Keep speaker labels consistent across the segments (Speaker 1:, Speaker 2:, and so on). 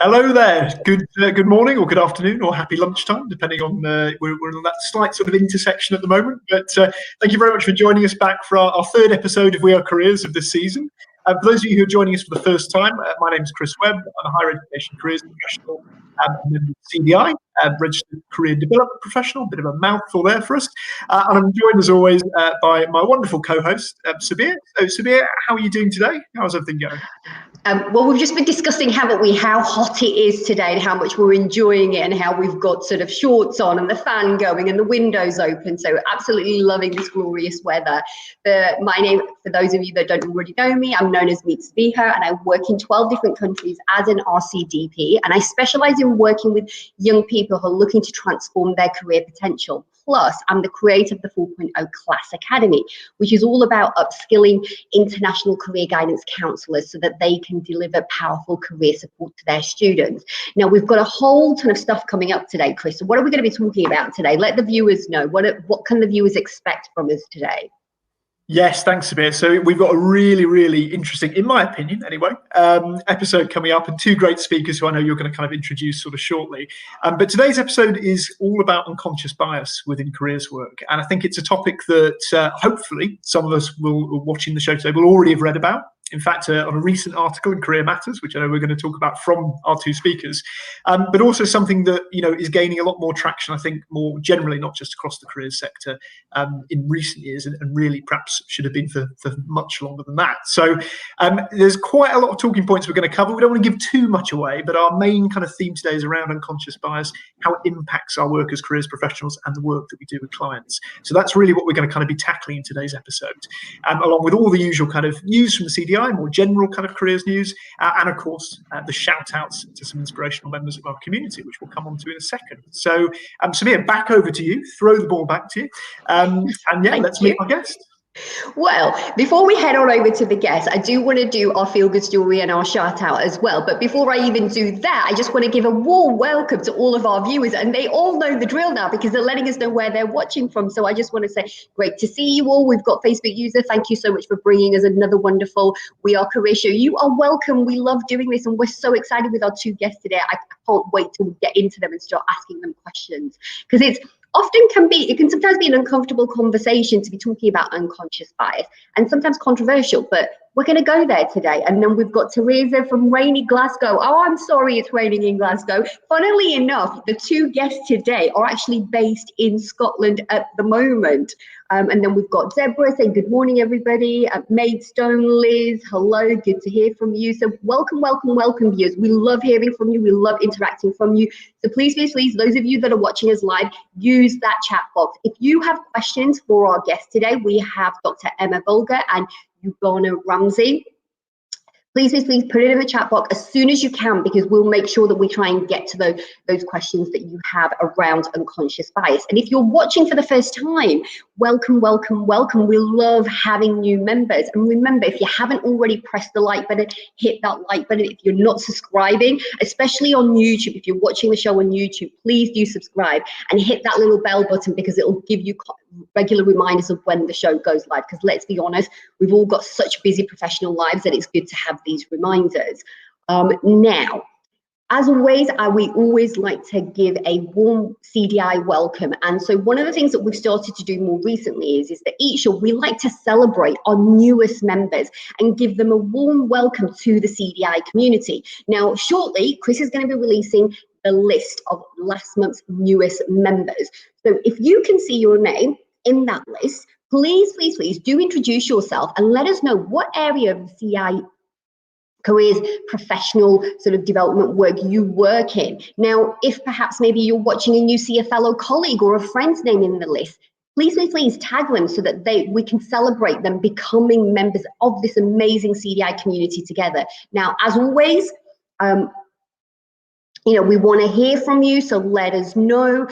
Speaker 1: Hello there. Good morning or good afternoon or happy lunchtime, depending on we're in that slight sort of intersection at the moment. But thank you very much for joining us back for our third episode of We Are Careers of this season. For those of you who are joining us for the first time, my name is Chris Webb. I'm a higher education careers professional and a member of CEIAG, registered career development professional. A bit of a mouthful there for us. And I'm joined as always by my wonderful co-host, Sabir. So Sabir, how are you doing today? How's everything going?
Speaker 2: Well, we've just been discussing, haven't we, how hot it is today and how much we're enjoying it and how we've got sort of shorts on and the fan going and the windows open. So absolutely loving this glorious weather. My name, for those of you that don't already know me, I'm known as Meet Sabiha, and I work in 12 different countries as an RCDP. And I specialize in working with young people who are looking to transform their career potential. Plus, I'm the creator of the 4.0 Class Academy, which is all about upskilling international career guidance counselors so that they can deliver powerful career support to their students. Now, we've got a whole ton of stuff coming up today, Chris. So what are we going to be talking about today? Let the viewers know. What can the viewers expect from us today?
Speaker 1: Yes, thanks, Sabir. So we've got a really, really interesting, in my opinion anyway, episode coming up, and two great speakers who I know you're going to kind of introduce sort of shortly. But today's episode is all about unconscious bias within careers work. And I think it's a topic that hopefully some of us watching the show today will already have read about. In fact, on a recent article in Career Matters, which I know we're going to talk about from our two speakers, but also something that is gaining a lot more traction, I think, more generally, not just across the careers sector in recent years, and really perhaps should have been for much longer than that. So there's quite a lot of talking points we're going to cover. We don't want to give too much away, but our main kind of theme today is around unconscious bias, how it impacts our work as careers professionals and the work that we do with clients. So that's really what we're going to kind of be tackling in today's episode, along with all the usual kind of news from the CDI, more general kind of careers news, and of course the shout outs to some inspirational members of our community, which we'll come on to in a second. So Samir, back over to you, throw the ball back to you, and yeah, let's meet our guest.
Speaker 2: Well, before we head on over to the guest, I do want to do our feel-good story and our shout out as well. But before I even do that, I just want to give a warm welcome to all of our viewers. And they all know the drill now because they're letting us know where they're watching from. So I just want to say, great to see you all. We've got Facebook user. Thank you so much for bringing us another wonderful We Are Career show. You are welcome. We love doing this. And we're so excited with our two guests today. I can't wait to get into them and start asking them questions, because it can sometimes be an uncomfortable conversation to be talking about unconscious bias, and sometimes controversial, but we're going to go there today. And then we've got Teresa from rainy Glasgow. Oh, I'm sorry it's raining in Glasgow. Funnily enough, the two guests today are actually based in Scotland at the moment. And then we've got Deborah saying good morning, everybody. Maidstone, Liz, hello, good to hear from you. So welcome, welcome, welcome, viewers. We love hearing from you. We love interacting from you. So please, please, please, those of you that are watching us live, use that chat box. If you have questions for our guest today, we have Dr. Emma Bolger and Uuganaa Ramsay. Please, please, please put it in the chat box as soon as you can, because we'll make sure that we try and get to those questions that you have around unconscious bias. And if you're watching for the first time, welcome, welcome, welcome. We love having new members. And remember, if you haven't already pressed the like button, hit that like button. If you're not subscribing, especially on YouTube, if you're watching the show on YouTube, please do subscribe and hit that little bell button, because it'll give you regular reminders of when the show goes live. Because let's be honest, we've all got such busy professional lives that it's good to have these reminders. Now, as always, we always like to give a warm CDI welcome. And so one of the things that we've started to do more recently is that each year we like to celebrate our newest members and give them a warm welcome to the CDI community. Now, shortly, Chris is going to be releasing the list of last month's newest members. So if you can see your name in that list, please, please, please do introduce yourself and let us know what area of the CI careers professional sort of development work you work in. Now, if perhaps maybe you're watching and you see a fellow colleague or a friend's name in the list, please, please, please tag them so that we can celebrate them becoming members of this amazing CDI community together. Now, as always, we want to hear from you, so let us know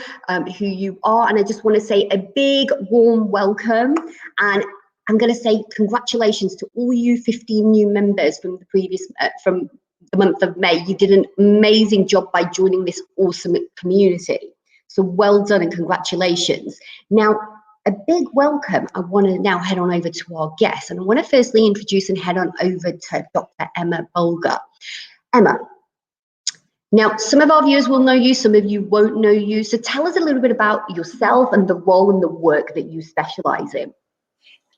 Speaker 2: who you are. And I just want to say a big warm welcome, and I'm going to say congratulations to all you 15 new members from the previous from the month of May. You did an amazing job by joining this awesome community. So well done and congratulations. Now, a big welcome. I want to now head on over to our guest, and I want to firstly introduce and head on over to Dr. Emma Bolger. Emma, Now, some of our viewers will know you, some of you won't know you. So tell us a little bit about yourself and the role and the work that you specialise in.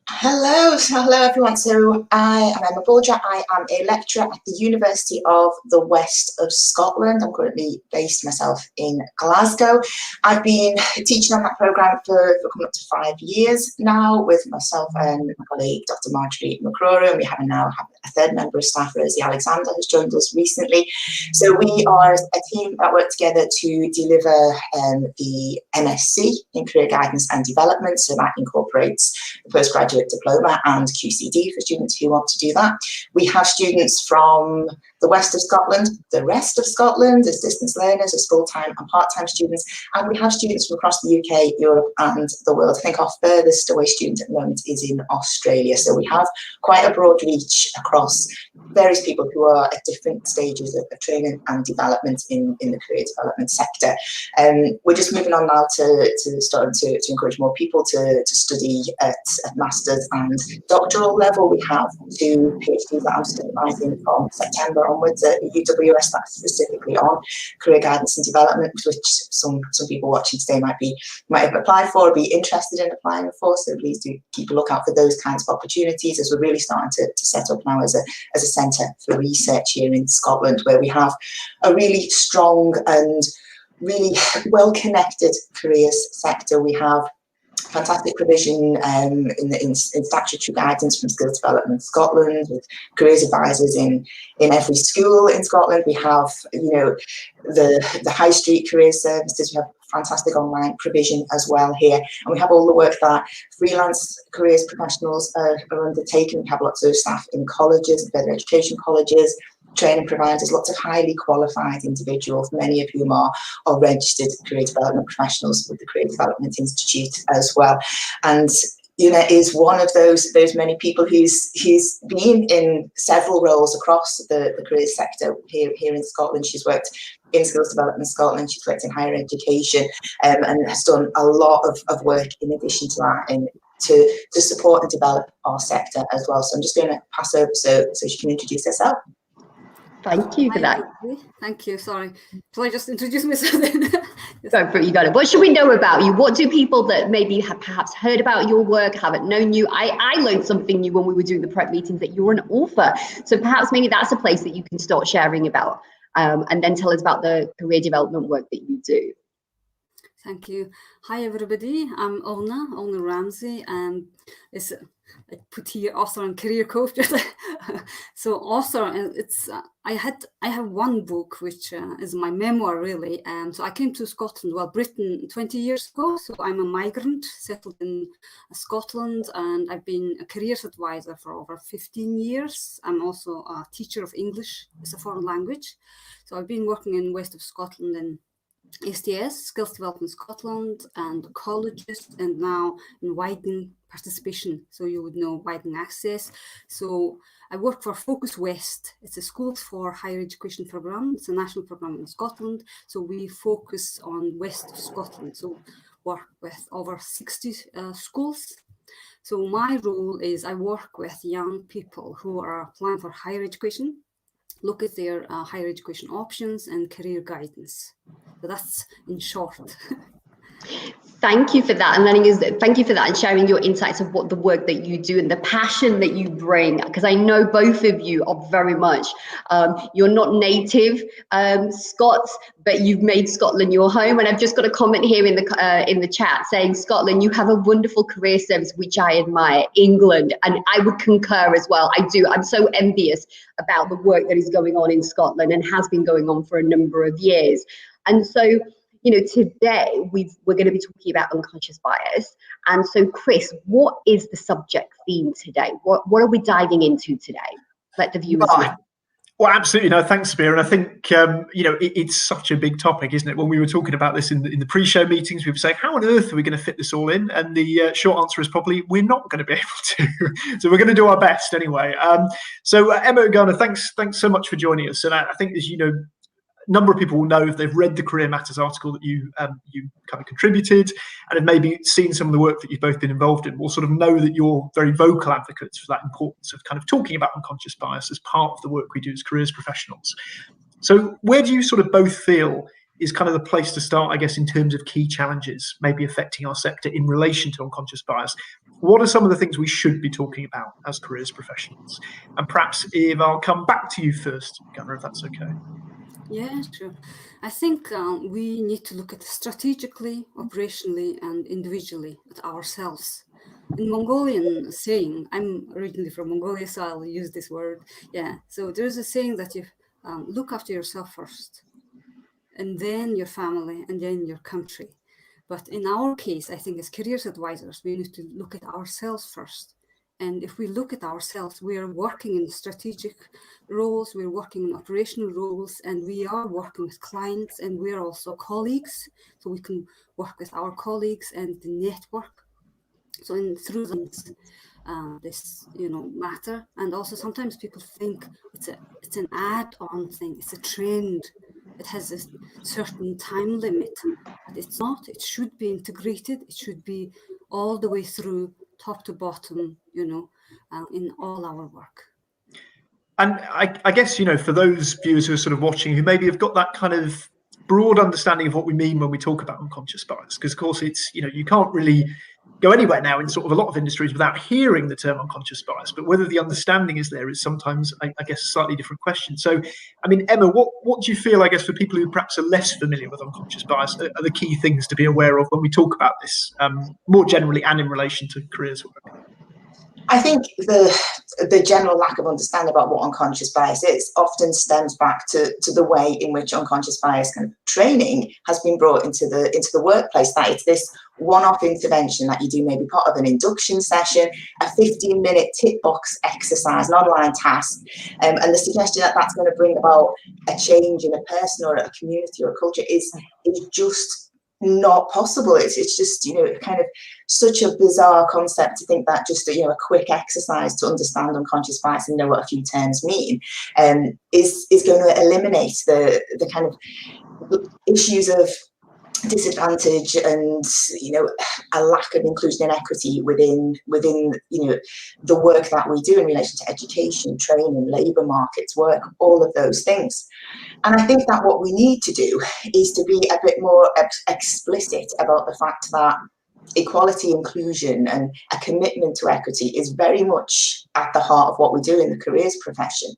Speaker 3: Hello everyone. So I am Emma Bolger. I am a lecturer at the University of the West of Scotland. I'm currently based myself in Glasgow. I've been teaching on that programme for coming up to 5 years now with myself and my colleague Dr. Marjorie McCrory, and we now have a third member of staff, Rosie Alexander, who's joined us recently. So we are a team that work together to deliver the MSc in Career Guidance and Development. So that incorporates the postgraduate diploma and QCD for students who want to do that. We have students from the west of Scotland, the rest of Scotland, as distance learners, as full-time and part-time students, and we have students from across the UK, Europe and the world. I think our furthest away student at the moment is in Australia. So we have quite a broad reach across various people who are at different stages of training and development in the career development sector. We're just moving on now to starting to encourage more people to study at master's and doctoral level. We have 2 PhDs that I'm supervising from September onwards at UWS, that's specifically on career guidance and development, which some people watching today might have applied for or be interested in applying for. So please do keep a lookout for those kinds of opportunities, as we're really starting to set up now as a centre for research here in Scotland, where we have a really strong and really well-connected careers sector. We have fantastic provision in statutory guidance from Skills Development Scotland, with careers advisors in every school in Scotland. We have, the high street career services. We have fantastic online provision as well here, and we have all the work that freelance careers professionals are undertaking. We have lots of staff in colleges, further education colleges, training providers, lots of highly qualified individuals, many of whom are registered career development professionals with the Career Development Institute as well. And Una is one of those many people who's been in several roles across the career sector here in Scotland. She's worked in Skills Development Scotland, she's worked in higher education, and has done a lot of work in addition to that and to support and develop our sector as well. So I'm just going to pass over so she can introduce herself.
Speaker 2: Thank you for that.
Speaker 4: Thank you. Sorry. Shall I just introduce myself then?
Speaker 2: Go for it, you got it. What should we know about you? What do people that maybe have perhaps heard about your work, haven't known you? I learned something new when we were doing the prep meetings, that you're an author. So perhaps maybe that's a place that you can start sharing about, and then tell us about the career development work that you do.
Speaker 4: Thank you. Hi, everybody. I'm Uuganaa Ramsay, and I put here author and career coach. So author, and it's I have one book which is my memoir really. So I came to Scotland, Britain 20 years ago. So I'm a migrant settled in Scotland, and I've been a careers advisor for over 15 years. I'm also a teacher of English as a foreign language. So I've been working in west of Scotland in STS, Skills Development Scotland, and colleges, and now in widening participation. So you would know widening access. So I work for Focus West. It's a Schools for Higher Education programme. It's a national programme in Scotland. So we focus on west of Scotland. So work with over 60 schools. So my role is I work with young people who are applying for higher education, look at their higher education options and career guidance. So that's in short.
Speaker 2: Thank you for that, and thank you for that, and sharing your insights of what the work that you do and the passion that you bring. Because I know both of you are very much. You're not native Scots, but you've made Scotland your home. And I've just got a comment here in the chat saying, Scotland, you have a wonderful career service, which I admire. England, and I would concur as well. I do. I'm so envious about the work that is going on in Scotland and has been going on for a number of years. And so, today we're going to be talking about unconscious bias. And so, Chris, what is the subject theme today? What are we diving into today? Let the viewers know.
Speaker 1: Well, absolutely. No, thanks, Spear. And I think, it's such a big topic, isn't it? When we were talking about this in the pre-show meetings, we were saying, how on earth are we going to fit this all in? And the short answer is probably, we're not going to be able to. So we're going to do our best anyway. So Emma Uuganaa, thanks so much for joining us. And I think, as you know, a number of people will know if they've read the Career Matters article that you kind of contributed, and have maybe seen some of the work that you've both been involved in, will sort of know that you're very vocal advocates for that importance of kind of talking about unconscious bias as part of the work we do as careers professionals. So where do you sort of both feel is kind of the place to start, I guess, in terms of key challenges maybe affecting our sector in relation to unconscious bias? What are some of the things we should be talking about as careers professionals? And perhaps, Eve, I'll come back to you first, Gunnar, if that's okay.
Speaker 4: Yeah, sure. I think we need to look at strategically, operationally, and individually at ourselves. In Mongolian saying, I'm originally from Mongolia, so I'll use this word. Yeah, so there's a saying that you look after yourself first, and then your family, and then your country. But in our case, I think as careers advisors, we need to look at ourselves first. And if we look at ourselves, we are working in strategic roles, we're working in operational roles, and we are working with clients, and we're also colleagues. So we can work with our colleagues and the network. So through this matter. And also sometimes people think it's an add-on thing, it's a trend. It has a certain time limit, but it's not. It should be integrated. It should be all the way through, top to bottom, in all our work.
Speaker 1: And I guess, for those viewers who are sort of watching, who maybe have got that kind of broad understanding of what we mean when we talk about unconscious bias, because of course it's, you can't really go anywhere now in sort of a lot of industries without hearing the term unconscious bias, but whether the understanding is there is sometimes, I guess, a slightly different question. So, I mean, Emma, what do you feel, I guess, for people who perhaps are less familiar with unconscious bias, are the key things to be aware of when we talk about this more generally and in relation to careers work?
Speaker 3: I think the general lack of understanding about what unconscious bias is often stems back to the way in which unconscious bias kind of training has been brought into the workplace. That it's this one-off intervention that you do, maybe part of an induction session, a 15-minute tick box exercise, an online task, and the suggestion that that's going to bring about a change in a person or a community or a culture is just not possible. It's just kind of such a bizarre concept to think that just a quick exercise to understand unconscious bias and know what a few terms mean is going to eliminate the kind of issues of disadvantage and a lack of inclusion and equity within the work that we do in relation to education, training, labour markets, work, all of those things. And I think that what we need to do is to be a bit more explicit about the fact that equality, inclusion, and a commitment to equity is very much at the heart of what we do in the careers profession.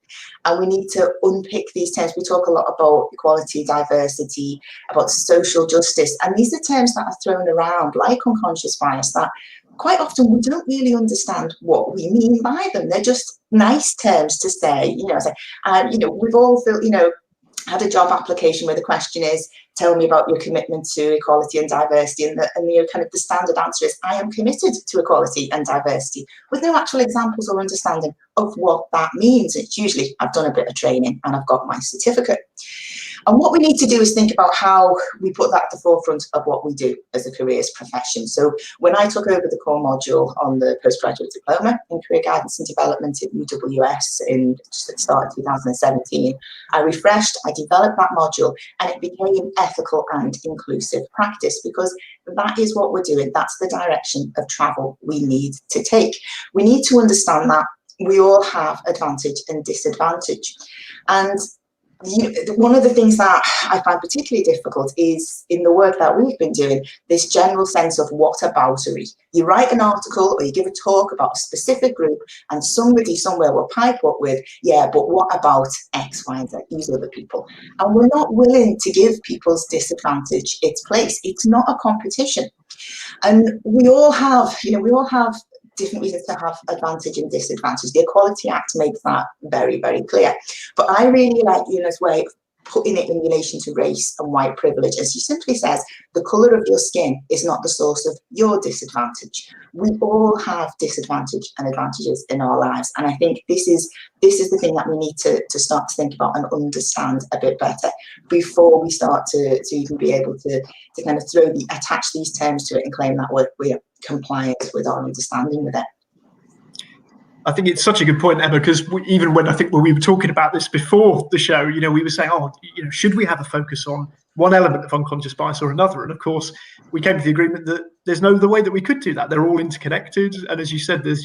Speaker 3: And we need to unpick these terms. We talk a lot about equality, diversity, about social justice, and these are terms that are thrown around like unconscious bias that quite often we don't really understand what we mean by them. They're just nice terms to say, we've all had a job application where the question is, tell me about your commitment to equality and diversity, and kind of the standard answer is, I am committed to equality and diversity, with no actual examples or understanding of what that means. It's usually, I've done a bit of training and I've got my certificate. And what we need to do is think about how we put that at the forefront of what we do as a careers profession. So when I took over the core module on the postgraduate diploma in career guidance and development at UWS just at the start of 2017, I refreshed, I developed that module, and it became ethical and inclusive practice, because that is what we're doing. That's the direction of travel we need to take. We need to understand that we all have advantage and disadvantage. And one of the things that I find particularly difficult is in the work that we've been doing, this general sense of whataboutery. You write an article or you give a talk about a specific group and somebody somewhere will pipe up with, yeah, but what about X, Y, and Z, these other people? And we're not willing to give people's disadvantage its place. It's not a competition. And we all have different reasons to have advantage and disadvantage. The Equality Act makes that very, very clear. But I really like Una's way of putting it in relation to race and white privilege, as she simply says, the colour of your skin is not the source of your disadvantage. We all have disadvantage and advantages in our lives. And I think this is the thing that we need to start to think about and understand a bit better before we start to even be able to kind of attach these terms to it and claim that we're compliant with our understanding with it.
Speaker 1: I think it's such a good point, Emma, because even when we were talking about this before the show, we were saying, should we have a focus on one element of unconscious bias or another? And of course, we came to the agreement that there's no other way that we could do that. They're all interconnected. And as you said, there's,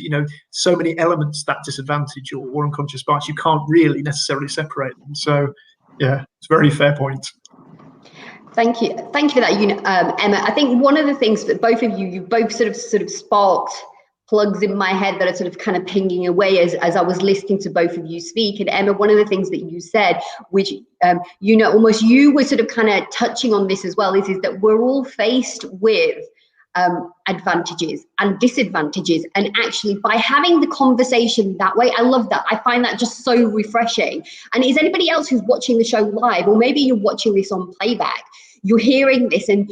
Speaker 1: so many elements that disadvantage or unconscious bias, you can't really necessarily separate them. So Yeah, it's a very fair point.
Speaker 2: Thank you for that, Emma. I think one of the things that both of you both sort of sparked plugs in my head that are sort of kind of pinging away as I was listening to both of you speak. And Emma, one of the things that you said, which almost you were sort of kind of touching on this as well, is that we're all faced with advantages and disadvantages, and actually by having the conversation that way, I love that. I find that just so refreshing. And is anybody else who's watching the show live, or maybe you're watching this on playback, you're hearing this and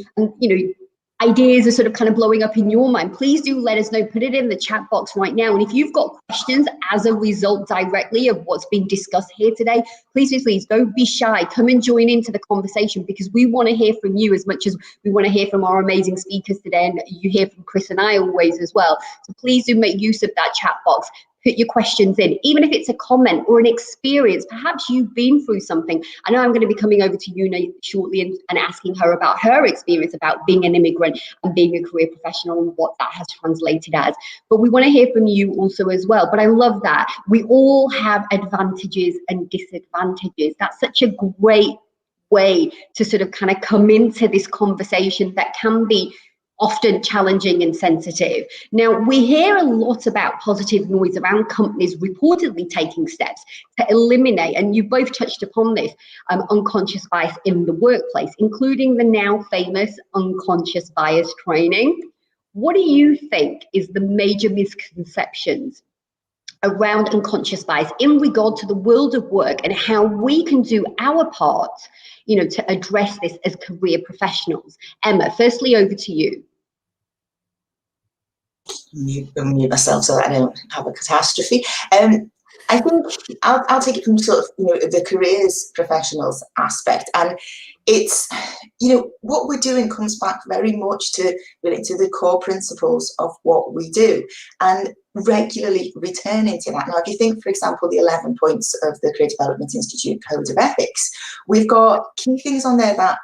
Speaker 2: ideas are sort of kind of blowing up in your mind, please do let us know. Put it in the chat box right now. And if you've got questions as a result directly of what's been discussed here today, please don't be shy. Come and join into the conversation, because we want to hear from you as much as we want to hear from our amazing speakers today. And you hear from Chris and I always as well. So please do make use of that chat box. Put your questions in, even if it's a comment or an experience. Perhaps you've been through something. I know I'm going to be coming over to Una shortly and asking her about her experience about being an immigrant and being a career professional and what that has translated as. But we want to hear from you also as well. But I love that. We all have advantages and disadvantages. That's such a great way to sort of kind of come into this conversation that can be often challenging and sensitive. Now, we hear a lot about positive noise around companies reportedly taking steps to eliminate, and you both touched upon this, unconscious bias in the workplace, including the now famous unconscious bias training. What do you think is the major misconceptions around unconscious bias in regard to the world of work, and how we can do our part, to address this as career professionals? Emma, firstly, over to you.
Speaker 3: Mute myself so that I don't have a catastrophe. I think I'll take it from sort of the careers professionals aspect, and it's what we're doing comes back very much to the core principles of what we do, and regularly returning to that. Now, if you think, for example, the 11 points of the Career Development Institute Code of Ethics, we've got key things on there that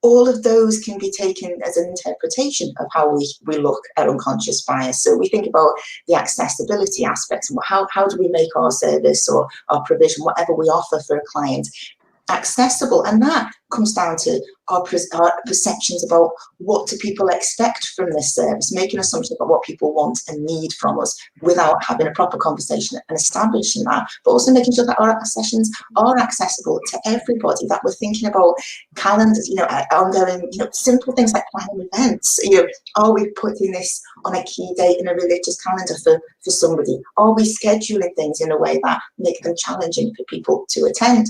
Speaker 3: all of those can be taken as an interpretation of how we look at unconscious bias. So we think about the accessibility aspects, and how do we make our service or our provision, whatever we offer for a client, accessible. And that comes down to our perceptions about what do people expect from this service, making assumptions about what people want and need from us without having a proper conversation and establishing that, but also making sure that our sessions are accessible to everybody, that we're thinking about calendars, ongoing, simple things like planning events. Are we putting this on a key date in a religious calendar for somebody? Are we scheduling things in a way that make them challenging for people to attend?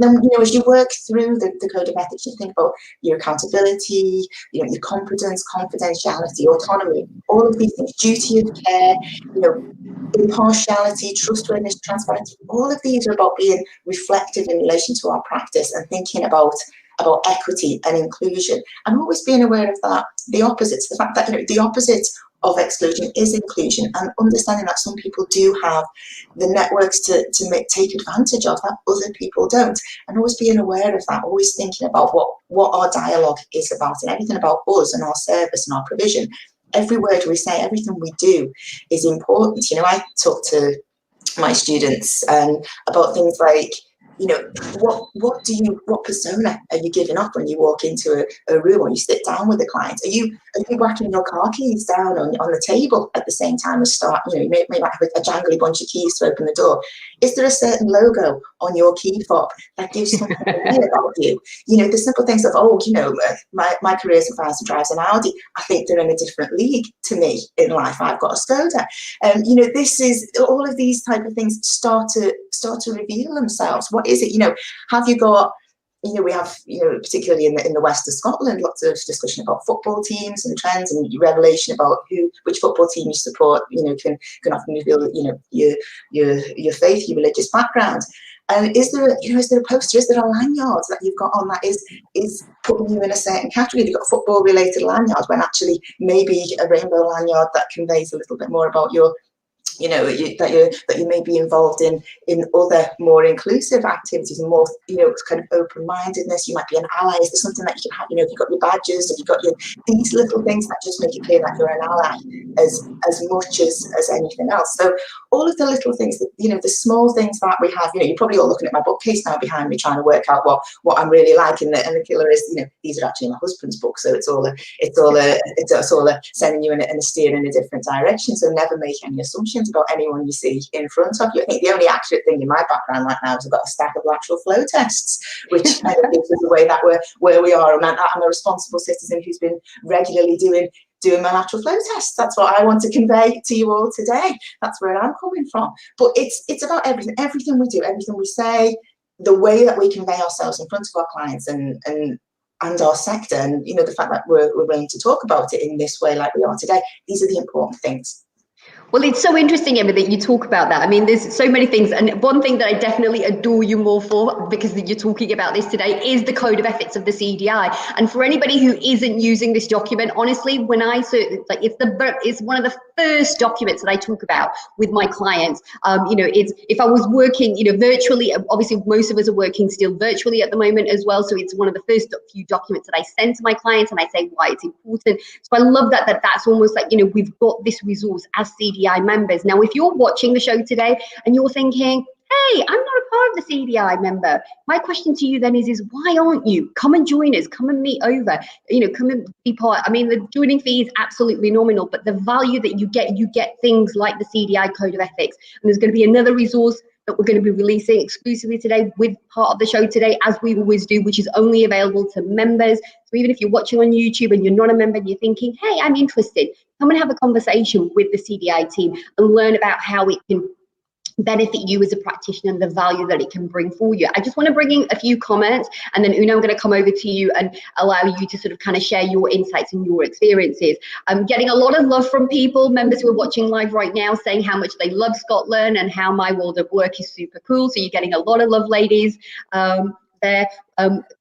Speaker 3: Then, as you work through the code of ethics, you think about your accountability, your competence, confidentiality, autonomy, all of these things, duty of care, impartiality, trustworthiness, transparency. All of these are about being reflective in relation to our practice and thinking about equity and inclusion, and always being aware of that, the opposites, the fact that the opposite of exclusion is inclusion, and understanding that some people do have the networks to take advantage of that other people don't, and always being aware of that, always thinking about what our dialogue is about, and everything about us and our service and our provision. Every word we say, everything we do is important. I talk to my students about things like, what persona are you giving up when you walk into a room or you sit down with a client? Are you whacking your car keys down on the table at the same time as start? You may have a jangly bunch of keys to open the door. Is there a certain logo on your key fob that gives something away about you? The simple things of, my career so far drives an Audi. I think they're in a different league to me in life. I've got a Skoda. This is all of these type of things start to reveal themselves. What is it? Have you got? We have, particularly in the west of Scotland, lots of discussion about football teams and trends, and revelation about which football team you support. Can often reveal, your faith, your religious background. And is there a poster? Is there a lanyard that you've got on that is putting you in a certain category? You've got football related lanyards, when actually maybe a rainbow lanyard that conveys a little bit more about your that you may be involved in other more inclusive activities and more kind of open-mindedness. You might be an ally. Is there something that you can have? Have you got your badges? Have you got these little things that just make it clear that you're an ally as much as anything else? So all of the little things that, you know, the small things that we have, you know, you're probably all looking at my bookcase now behind me trying to work out what I'm really like, and the killer is, you know, these are actually my husband's books, so it's all a sending you in a steer in a different direction. So never make any assumptions about anyone you see in front of you. I think the only accurate thing in my background right now is I've got a stack of lateral flow tests, which kind of gives us the way that we're where we are, and I'm a responsible citizen who's been regularly doing my lateral flow tests. That's what I want to convey to you all today. That's where I'm coming from. But it's about everything we do, everything we say, the way that we convey ourselves in front of our clients and our sector, and, you know, the fact that we're willing to talk about it in this way like we are today. These are the important things.
Speaker 2: Well, it's so interesting, Emma, that you talk about that. I mean, there's so many things. And one thing that I definitely adore you more for, because you're talking about this today, is the code of ethics of the CDI. And for anybody who isn't using this document, honestly, when I like, it's one of the first documents that I talk about with my clients. You know, it's, if I was working, you know, virtually, obviously most of us are working still virtually at the moment as well. So it's one of the first few documents that I send to my clients, and I say why it's important. So I love that's almost like, you know, we've got this resource as CDI members. Now, if you're watching the show today and you're thinking, hey, I'm not a part of the CDI member, my question to you then is why aren't you? Come and join us, come and meet over, you know, come and be part. I mean, the joining fee is absolutely nominal, but the value that you get things like the CDI code of ethics. And there's going to be another resource that we're going to be releasing exclusively today with part of the show today, as we always do, which is only available to members. So even if you're watching on YouTube and you're not a member and you're thinking, hey, I'm interested, come and have a conversation with the CDI team and learn about how it can benefit you as a practitioner and the value that it can bring for you. I just want to bring in a few comments, and then Una, I'm going to come over to you and allow you to sort of kind of share your insights and your experiences. I'm getting a lot of love from people, members who are watching live right now, saying how much they love Scotland and how my world of work is super cool. So you're getting a lot of love, ladies, there.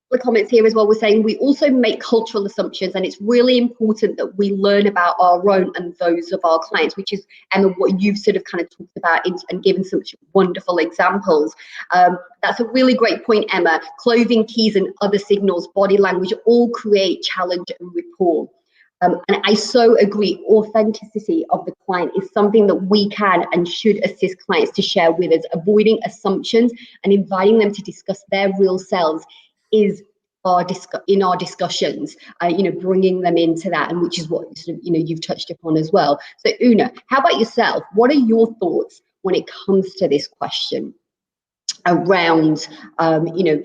Speaker 2: The comments here as well, we're saying we also make cultural assumptions, and it's really important that we learn about our own and those of our clients, which is, Emma, what you've sort of kind of talked about and given such wonderful examples. That's a really great point, Emma. Clothing, keys and other signals, body language, all create challenge and rapport. And I so agree, authenticity of the client is something that we can and should assist clients to share with us. Avoiding assumptions and inviting them to discuss their real selves is in our discussions, you know, bringing them into that, and which is what sort of, you know, you've touched upon as well. So Una, how about yourself? What are your thoughts when it comes to this question around, you know,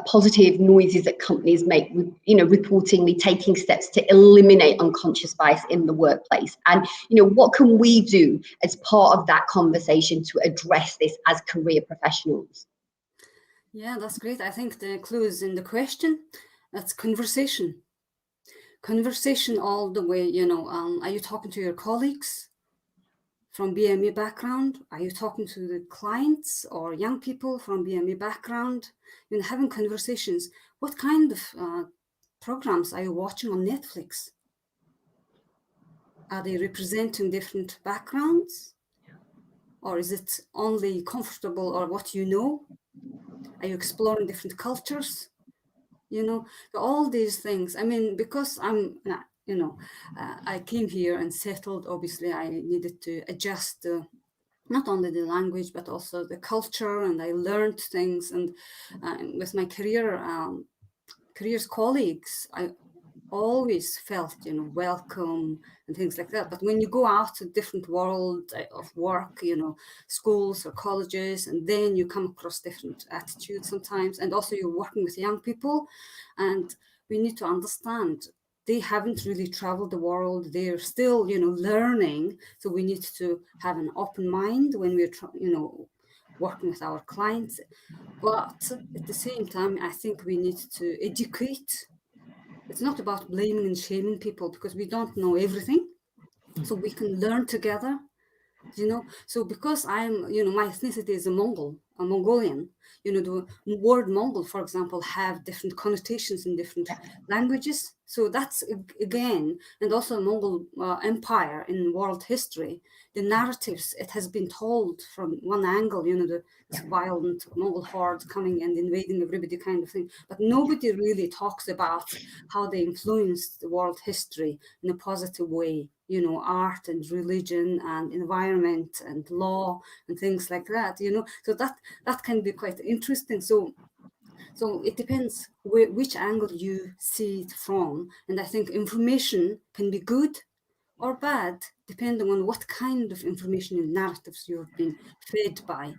Speaker 2: positive noises that companies make, you know, reportingly taking steps to eliminate unconscious bias in the workplace? And, you know, what can we do as part of that conversation to address this as career professionals?
Speaker 4: Yeah, that's great. I think the clue is in the question. That's conversation. Conversation all the way, you know. Are you talking to your colleagues from BME background? Are you talking to the clients or young people from BME background? You know, having conversations. What kind of programs are you watching on Netflix? Are they representing different backgrounds? Or is it only comfortable or what you know? Are you exploring different cultures? You know, all these things. I mean, because I'm, you know, I came here and settled. Obviously, I needed to adjust not only the language, but also the culture. And I learned things. And with my careers colleagues, I always felt, you know, welcome and things like that. But when you go out to different world of work, you know, schools or colleges, and then you come across different attitudes sometimes, and also you're working with young people, and we need to understand they haven't really traveled the world. They're still, you know, learning. So we need to have an open mind when we're, you know, working with our clients. But at the same time, I think we need to educate. It's not about blaming and shaming people, because we don't know everything. So we can learn together, you know. So because I'm, you know, my ethnicity is a Mongolian, you know, the word Mongol, for example, have different connotations in different languages. So that's, again, and also Mongol empire in world history, the narratives, it has been told from one angle, you know, this violent Mongol horde coming and invading everybody kind of thing. But nobody really talks about how they influenced the world history in a positive way, art and religion and environment and law and things like that, so that can be quite interesting. So it depends which angle you see it from. And I think information can be good or bad, depending on what kind of information and narratives you've been fed by.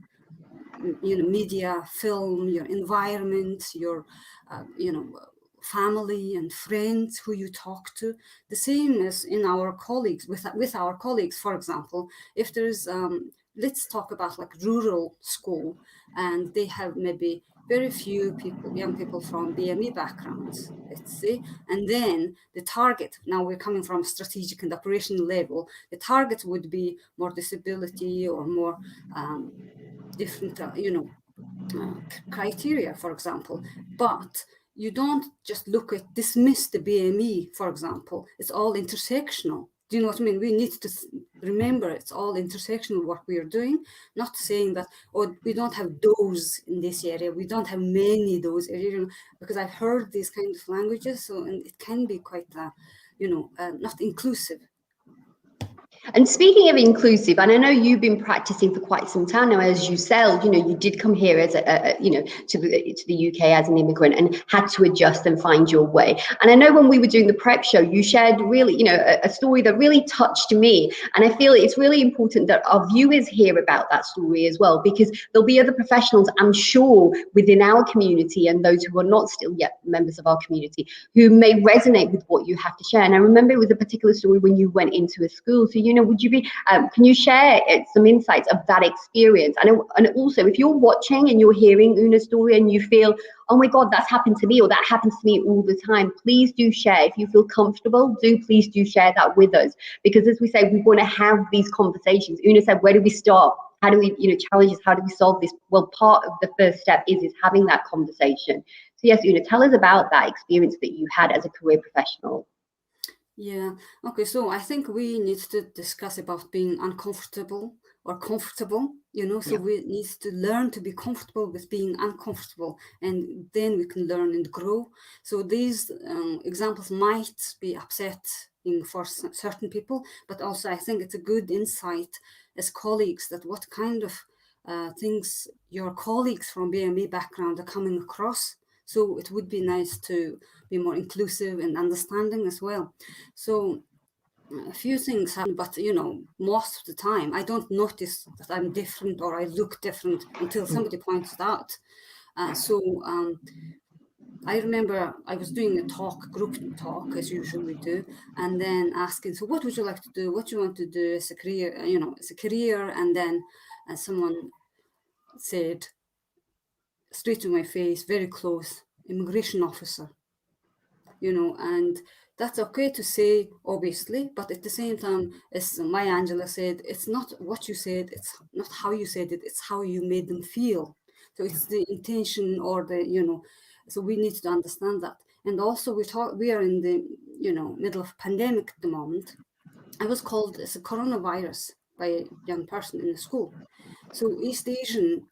Speaker 4: Media, film, your environment, your, family and friends who you talk to. The same as in our colleagues, with our colleagues, for example, if there's, let's talk about like rural school, and they have maybe very few young people from BME backgrounds, let's say, and then the target, now we're coming from strategic and operational level, the target would be more disability or more different, criteria, for example. But you don't just dismiss the BME, for example. It's all intersectional. Do you know what I mean? We need to remember it's all intersectional what we are doing, not saying that, we don't have those in this area, we don't have many those areas, because I've heard these kind of languages, and it can be quite, not inclusive.
Speaker 2: And speaking of inclusive, and I know you've been practicing for quite some time now, as you said, you did come here as to the UK as an immigrant and had to adjust and find your way. And I know when we were doing the prep show, you shared really, a story that really touched me. And I feel it's really important that our viewers hear about that story as well, because there'll be other professionals, I'm sure, within our community and those who are not still yet members of our community who may resonate with what you have to share. And I remember it was a particular story when you went into a school. So, would you be, can you share some insights of that experience? And also, if you're watching and you're hearing Una's story and you feel, oh my God, that's happened to me, or that happens to me all the time, please do share. If you feel comfortable, please do share that with us. Because as we say, we want to have these conversations. Una said, where do we start? How do we, challenges, how do we solve this? Well, part of the first step is having that conversation. So yes, Una, tell us about that experience that you had as a career professional.
Speaker 4: Yeah, okay, so I think we need to discuss about being uncomfortable or comfortable, so we need to learn to be comfortable with being uncomfortable, and then we can learn and grow. So these examples might be upsetting for certain people, but also I think it's a good insight as colleagues that what kind of things your colleagues from BME background are coming across. So it would be nice to be more inclusive and understanding as well. So a few things happen, but most of the time I don't notice that I'm different or I look different until somebody points it out. I remember I was doing a group talk, as usually do, and then asking, so what would you like to do? What do you want to do as a career? And then someone said, straight to my face, very close, immigration officer, and that's okay to say, obviously, but at the same time, as Maya Angelou said, it's not what you said, it's not how you said it, it's how you made them feel. So it's the intention or so we need to understand that. And also we are in the, middle of pandemic at the moment. I was called as a coronavirus by a young person in the school. So East Asian,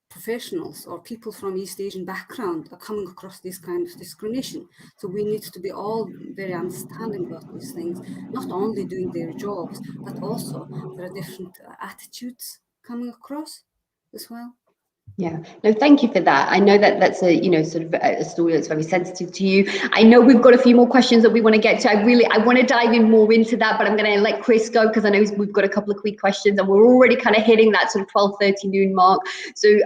Speaker 4: professionals or people from East Asian background are coming across this kind of discrimination. So we need to be all very understanding about these things, not only doing their jobs, but also there are different attitudes coming across as well.
Speaker 2: Yeah, no, thank you for that. I know that that's a, sort of a story that's very sensitive to you. I know we've got a few more questions that we want to get to. I want to dive in more into that, but I'm going to let Chris go because I know we've got a couple of quick questions and we're already kind of hitting that sort of 12:30 noon mark. So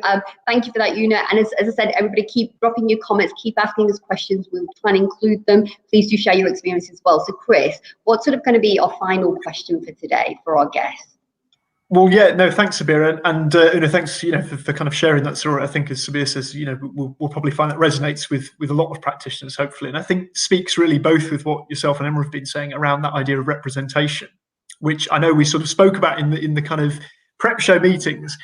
Speaker 2: thank you for that, Una. And as I said, everybody keep dropping your comments, keep asking us questions. We'll try and include them. Please do share your experience as well. So Chris, what's sort of going to be our final question for today for our guests?
Speaker 1: Well, yeah, no, thanks, Sabira, and Una, thanks, for kind of sharing that story. I think, as Sabira says, we'll probably find that resonates with a lot of practitioners, hopefully, and I think speaks really both with what yourself and Emma have been saying around that idea of representation, which I know we sort of spoke about in the kind of prep show meetings,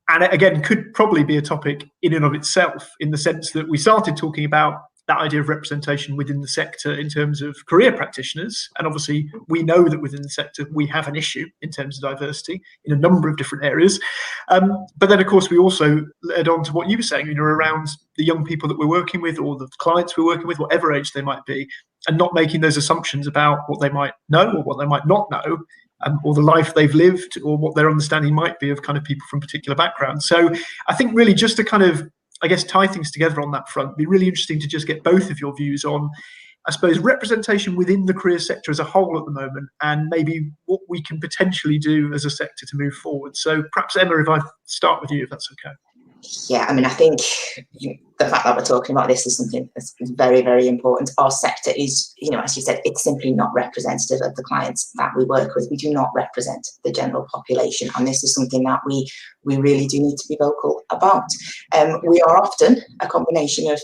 Speaker 1: and it, again, could probably be a topic in and of itself, in the sense that we started talking about that idea of representation within the sector in terms of career practitioners. And obviously, we know that within the sector, we have an issue in terms of diversity in a number of different areas. But then, of course, we also led on to what you were saying, around the young people that we're working with or the clients we're working with, whatever age they might be, and not making those assumptions about what they might know or what they might not know, or the life they've lived, or what their understanding might be of kind of people from particular backgrounds. So I think really just to kind of, I guess, tie things together on that front, it'd be really interesting to just get both of your views on, I suppose, representation within the career sector as a whole at the moment, and maybe what we can potentially do as a sector to move forward. So perhaps, Emma, if I start with you, if that's okay.
Speaker 3: Yeah, I mean, I think the fact that we're talking about this is something that's very, very important. Our sector is, as you said, it's simply not representative of the clients that we work with. We do not represent the general population, and this is something that we really do need to be vocal about. We are often a combination of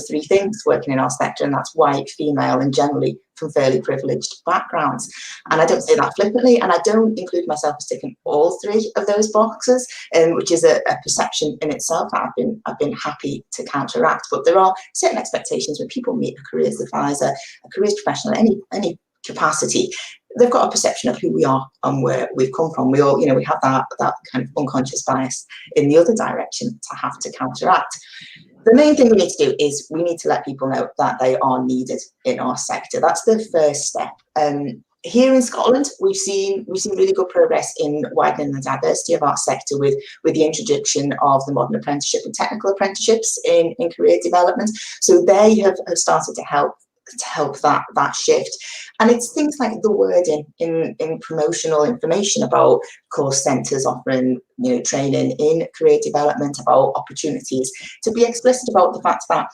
Speaker 3: three things working in our sector, and that's white, female, and generally from fairly privileged backgrounds. And I don't say that flippantly, and I don't include myself as ticking all three of those boxes, which is a perception in itself that I've been happy to counteract. But there are certain expectations when people meet a careers advisor, a careers professional, any capacity. They've got a perception of who we are and where we've come from. We all, we have that kind of unconscious bias in the other direction to have to counteract. The main thing we need to do is we need to let people know that they are needed in our sector. That's the first step. Here in Scotland, we've seen really good progress in widening the diversity of our sector with the introduction of the modern apprenticeship and technical apprenticeships in career development. So they have started to help that shift. And it's things like the wording in promotional information about course centres offering training in career development, about opportunities, to be explicit about the fact that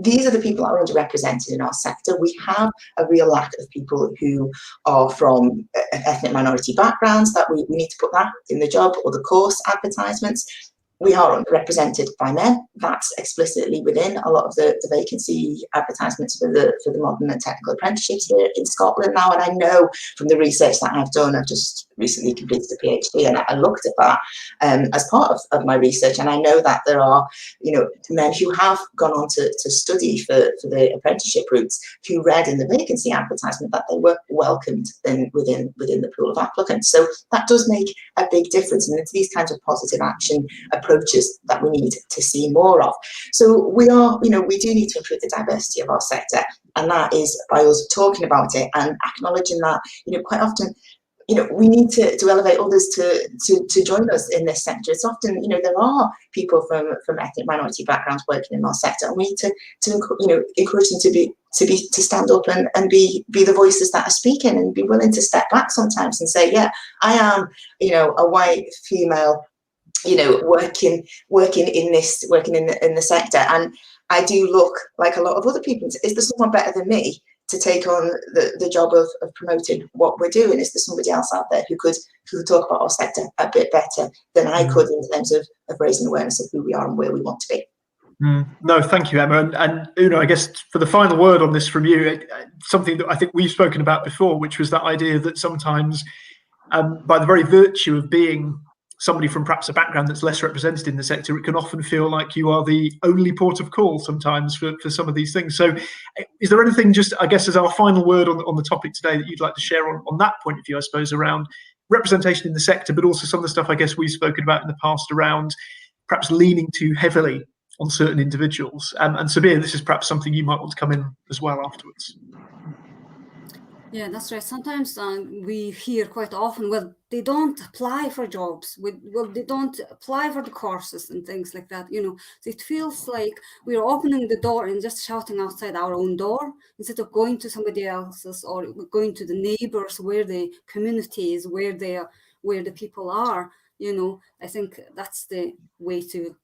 Speaker 3: these are the people that are underrepresented in our sector. We have a real lack of people who are from ethnic minority backgrounds, that we need to put that in the job or the course advertisements. We are underrepresented by men. That's explicitly within a lot of the vacancy advertisements for the modern and technical apprenticeships here in Scotland now. And I know from the research that I've done, I've just recently completed a PhD, and I looked at that as part of my research. And I know that there are, men who have gone on to study for the apprenticeship routes, who read in the vacancy advertisement that they were welcomed within the pool of applicants. So that does make a big difference, and it's these kinds of positive action approaches that we need to see more of. So we do need to improve the diversity of our sector, and that is by us talking about it and acknowledging that, quite often, we need to elevate others to join us in this sector. It's often, there are people from ethnic minority backgrounds working in our sector, and we need to encourage them to stand up and be the voices that are speaking, and be willing to step back sometimes and say, yeah, I am, a white female, working in the sector, and I do look like a lot of other people. Is there someone better than me to take on the job of promoting what we're doing? Is there somebody else out there who could talk about our sector a bit better than I could, in terms of raising awareness of who we are and where we want to be?
Speaker 1: No, thank you, Emma. And Una, I guess for the final word on this from you, something that I think we've spoken about before, which was that idea that sometimes, by the very virtue of being somebody from perhaps a background that's less represented in the sector, it can often feel like you are the only port of call sometimes for some of these things. So is there anything, just I guess as our final word on the topic today, that you'd like to share on that point of view, I suppose, around representation in the sector, but also some of the stuff I guess we've spoken about in the past around perhaps leaning too heavily on certain individuals? And Sabir, this is perhaps something you might want to come in as well afterwards.
Speaker 4: Yeah, that's right. Sometimes we hear quite often, well, they don't apply for jobs. Well, they don't apply for the courses and things like that. So it feels like we're opening the door and just shouting outside our own door, instead of going to somebody else's, or going to the neighbors, where the community is, where the people are. I think that's the way to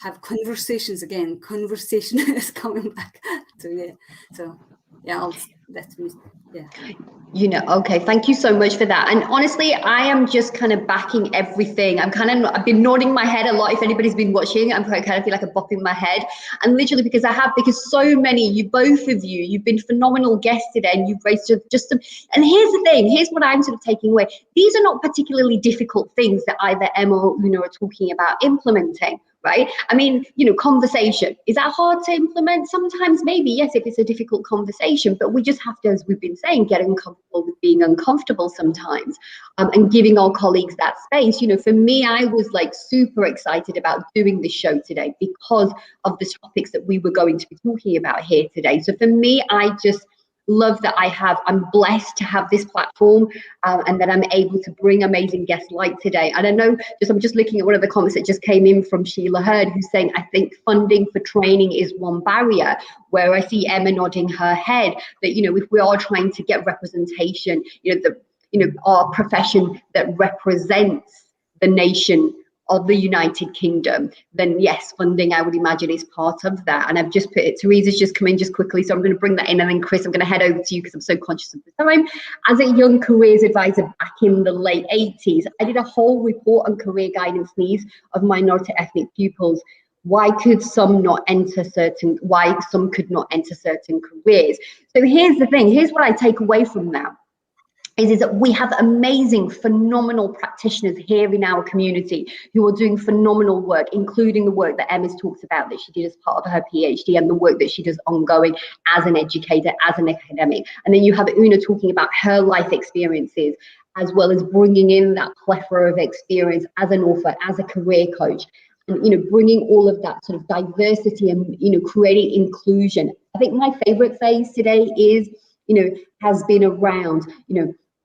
Speaker 4: have conversations again. Conversation is coming back to So yeah,
Speaker 2: okay, thank you so much for that. And honestly, I am just kind of backing everything. I've been nodding my head a lot. If anybody's been watching, I'm kind of feel like a bopping my head. And literally because so many, both of you, you've been phenomenal guests today, and you've raised just some, and here's the thing, here's what I'm sort of taking away. These are not particularly difficult things that either Emma or Una are talking about implementing. Right? I mean, conversation. Is that hard to implement? Sometimes maybe, yes, if it's a difficult conversation, but we just have to, as we've been saying, get uncomfortable with being uncomfortable sometimes, and giving our colleagues that space. For me, I was like super excited about doing this show today because of the topics that we were going to be talking about here today. So for me, I just love that I'm blessed to have this platform, and that I'm able to bring amazing guests like today. And I know, I'm just looking at one of the comments that just came in from Sheila Hurd, who's saying, I think funding for training is one barrier, where I see Emma nodding her head that, if we are trying to get representation, our profession that represents the nation of the United Kingdom, then yes, funding, I would imagine, is part of that. And I've just put it, Teresa's just come in just quickly, so I'm going to bring that in, and then Chris, I'm going to head over to you because I'm so conscious of the time. As a young careers advisor back in the late 80s, I did a whole report on career guidance needs of minority ethnic pupils. Why some could not enter certain careers. So here's the thing, here's what I take away from that. Is that we have amazing, phenomenal practitioners here in our community who are doing phenomenal work, including the work that Emma's talked about that she did as part of her PhD, and the work that she does ongoing as an educator, as an academic. And then you have Una talking about her life experiences, as well as bringing in that plethora of experience as an author, as a career coach, and bringing all of that sort of diversity and creating inclusion. I think my favorite phase today is has been around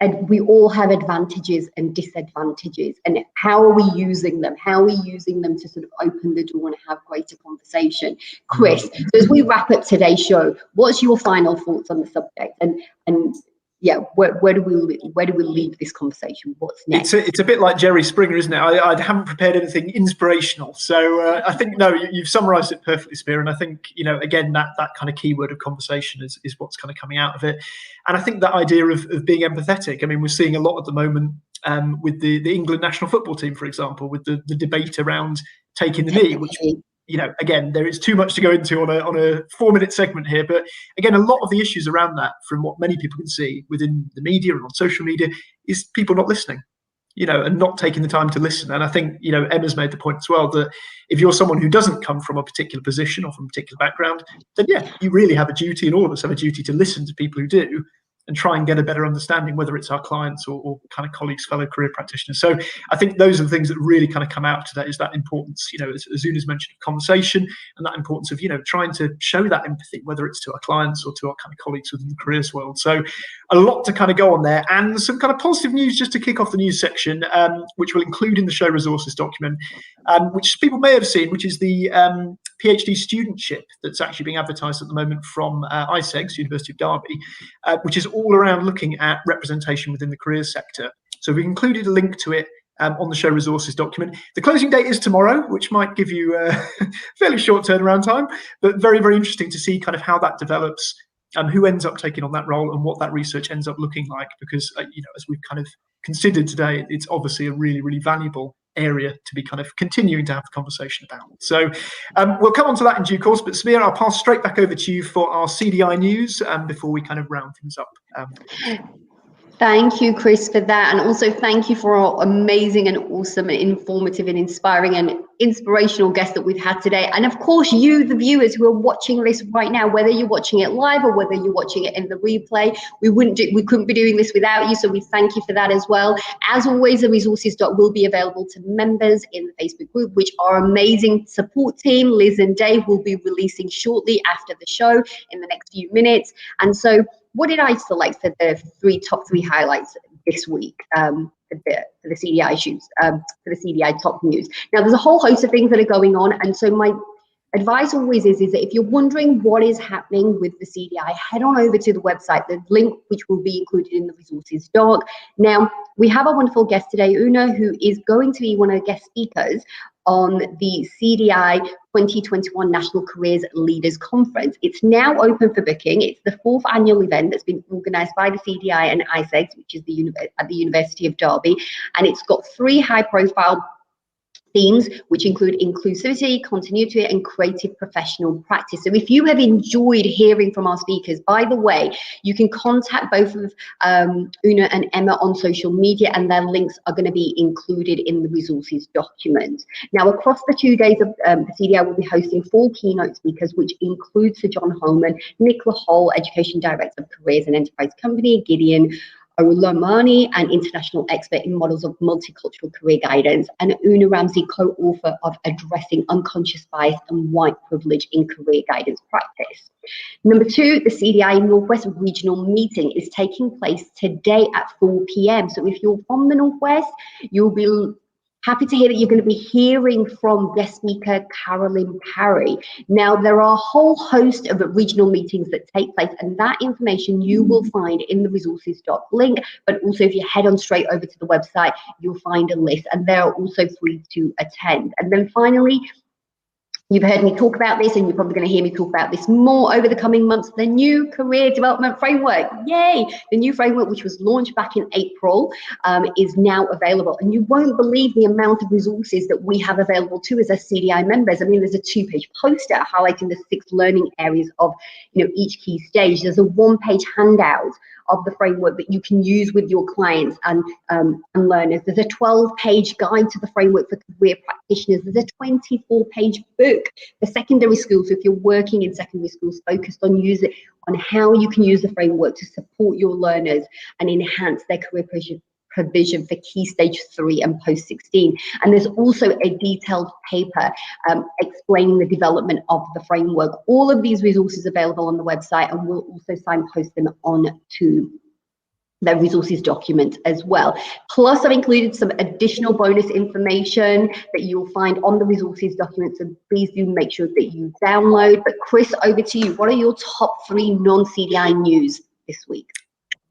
Speaker 2: and we all have advantages and disadvantages, and how are we using them? How are we using them to sort of open the door and have greater conversation? Chris, so as we wrap up today's show, what's your final thoughts on the subject? And yeah, where do we leave this conversation? What's next?
Speaker 1: It's a bit like Jerry Springer, isn't it? I haven't prepared anything inspirational, so I think you've summarised it perfectly, Spear. And I think again that kind of keyword of conversation is what's kind of coming out of it. And I think that idea of being empathetic. I mean, we're seeing a lot at the moment with the England national football team, for example, with the debate around taking the knee, which. Again, there is too much to go into on a 4-minute segment here. But again, a lot of the issues around that, from what many people can see within the media and on social media, is people not listening, and not taking the time to listen. And I think, Emma's made the point as well that if you're someone who doesn't come from a particular position or from a particular background, then yeah, you really have a duty, and all of us have a duty to listen to people who do, and try and get a better understanding, whether it's our clients or kind of colleagues, fellow career practitioners. So I think those are the things that really kind of come out today, is that importance, as Una's mentioned, of conversation, and that importance of, trying to show that empathy, whether it's to our clients or to our kind of colleagues within the careers world. So a lot to kind of go on there, and some kind of positive news just to kick off the news section, which will include in the show resources document, which people may have seen, which is the PhD studentship that's actually being advertised at the moment from CEIAG, University of Derby, which is all around looking at representation within the careers sector. So we've included a link to it on the show resources document. The closing date is tomorrow, which might give you a fairly short turnaround time, but very, very interesting to see kind of how that develops, who ends up taking on that role, and what that research ends up looking like. Because, as we've kind of considered today, it's obviously a really, really valuable area to be kind of continuing to have the conversation about. So we'll come on to that in due course, but Samir, I'll pass straight back over to you for our CDI news before we kind of round things up.
Speaker 2: Thank you, Chris, for that. And also thank you for our amazing and awesome and informative and inspiring and inspirational guests that we've had today. And of course, you, the viewers who are watching this right now, whether you're watching it live or whether you're watching it in the replay, we couldn't be doing this without you. So we thank you for that as well. As always, the resources doc will be available to members in the Facebook group, which our amazing support team, Liz and Dave, will be releasing shortly after the show in the next few minutes. And so what did I select for the top three highlights this week for the CDI issues, for the CDI top news? Now, there's a whole host of things that are going on. And so my advice always is that if you're wondering what is happening with the CDI, head on over to the website, the link which will be included in the resources doc. Now, we have a wonderful guest today, Una, who is going to be one of the guest speakers on the CDI 2021 National Careers Leaders Conference. It's now open for booking. It's the 4th annual event that's been organised by the CDI and CEIAG, which is at the University of Derby, and it's got 3 high-profile themes, which include inclusivity, continuity, and creative professional practice. So if you have enjoyed hearing from our speakers, by the way, you can contact both of Una and Emma on social media, and their links are going to be included in the resources document. Now, across the 2 days of the CDI will be hosting 4 keynote speakers, which include Sir John Holman, Nicola Hall, Education Director of Careers and Enterprise Company, Gideon Olamani, an international expert in models of multicultural career guidance, and Uuganaa Ramsay, co-author of Addressing Unconscious Bias and White Privilege in Career Guidance Practice. Number 2, the CDI Northwest Regional Meeting is taking place today at 4 p.m. So if you're from the Northwest, you'll be happy to hear that you're going to be hearing from guest speaker Carolyn Parry. Now, there are a whole host of regional meetings that take place, and that information you will find in the resources doc link, but also if you head on straight over to the website, you'll find a list, and they're also free to attend. And then finally, you've heard me talk about this, and you're probably going to hear me talk about this more over the coming months, the new career development framework. Yay! The new framework, which was launched back in April, is now available. And you won't believe the amount of resources that we have available too as CDI members. I mean, there's a 2-page poster highlighting the 6 learning areas of each key stage. There's a 1-page handout of the framework that you can use with your clients and learners. There's a 12-page guide to the framework for career practitioners. There's a 24-page book for secondary schools. So if you're working in secondary schools, focused on how you can use the framework to support your learners and enhance their career provision for key stage 3 and post 16. And there's also a detailed paper explaining the development of the framework. All of these resources available on the website, and we'll also signpost them on to the resources document as well. Plus, I've included some additional bonus information that you'll find on the resources document, so please do make sure that you download. But Chris, over to you. What are your top 3 non-CDI news this week?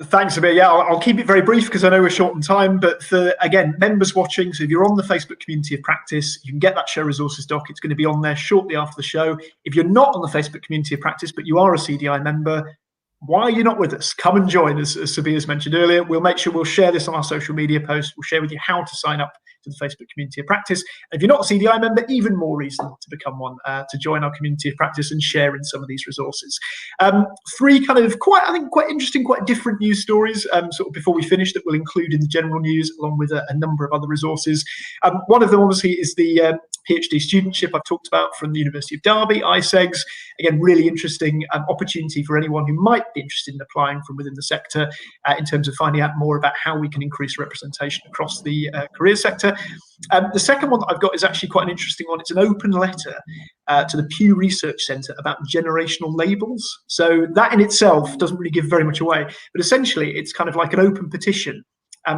Speaker 1: Thanks a bit. Yeah, I'll keep it very brief because I know we're short on time. But for, again, members watching, so if you're on the Facebook Community of Practice, you can get that show resources doc. It's going to be on there shortly after the show. If you're not on the Facebook Community of Practice, but you are a CDI member, why are you not with us? Come and join, as Sabia's mentioned earlier. We'll make sure we'll share this on our social media posts. We'll share with you how to sign up to the Facebook Community of Practice. And if you're not a CDI member, even more reason to become one, to join our Community of Practice and share in some of these resources. 3 kind of quite interesting, quite different news stories sort of before we finish that we'll include in the general news, along with a number of other resources. One of them obviously is the PhD studentship I've talked about from the University of Derby, CEIAG. Again, really interesting opportunity for anyone who might be interested in applying from within the sector in terms of finding out more about how we can increase representation across the career sector. The second one that I've got is actually quite an interesting one. It's an open letter to the Pew Research Centre about generational labels. So that in itself doesn't really give very much away, but essentially it's kind of like an open petition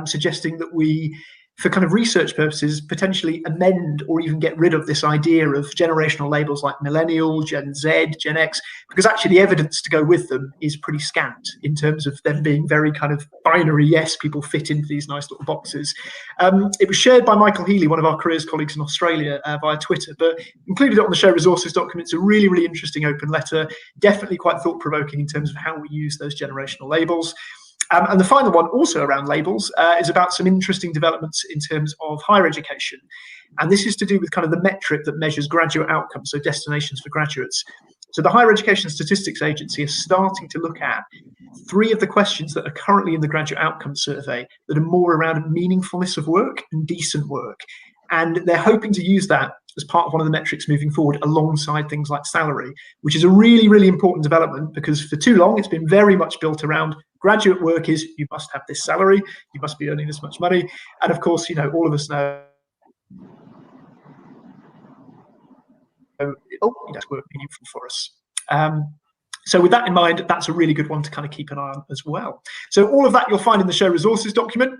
Speaker 1: suggesting that we, for kind of research purposes, potentially amend or even get rid of this idea of generational labels like millennial, Gen Z, Gen X, because actually the evidence to go with them is pretty scant in terms of them being very kind of binary. Yes, people fit into these nice little boxes. It was shared by Michael Healy, one of our careers colleagues in Australia, via Twitter, but included it on the show resources document. It's a really, really interesting open letter, definitely quite thought-provoking in terms of how we use those generational labels. And the final one, also around labels, is about some interesting developments in terms of higher education. And this is to do with kind of the metric that measures graduate outcomes, so destinations for graduates. So the Higher Education Statistics Agency is starting to look at 3 of the questions that are currently in the Graduate Outcomes Survey that are more around meaningfulness of work and decent work. And they're hoping to use that as part of one of the metrics moving forward alongside things like salary, which is a really, really important development because for too long it's been very much built around graduate work is you must have this salary, you must be earning this much money. And of course, all of us know that's work meaningful for us. So with that in mind, that's a really good one to kind of keep an eye on as well. So all of that you'll find in the show resources document.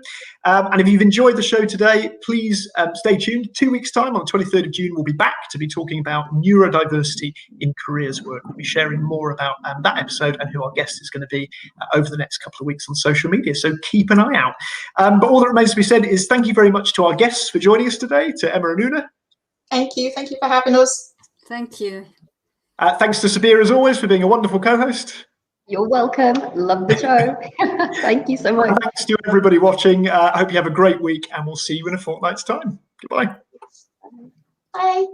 Speaker 1: And if you've enjoyed the show today, please stay tuned. 2 weeks' time, on the 23rd of June, we'll be back to be talking about neurodiversity in careers work. We'll be sharing more about that episode and who our guest is going to be over the next couple of weeks on social media. So keep an eye out. But all that remains to be said is thank you very much to our guests for joining us today, to Emma and Una.
Speaker 3: Thank you for having us.
Speaker 4: Thank you.
Speaker 1: Thanks to Sabia, as always, for being a wonderful co-host.
Speaker 2: You're welcome. Love the show. Thank you so much.
Speaker 1: And thanks to everybody watching. I hope you have a great week, and we'll see you in a fortnight's time. Goodbye.
Speaker 3: Bye.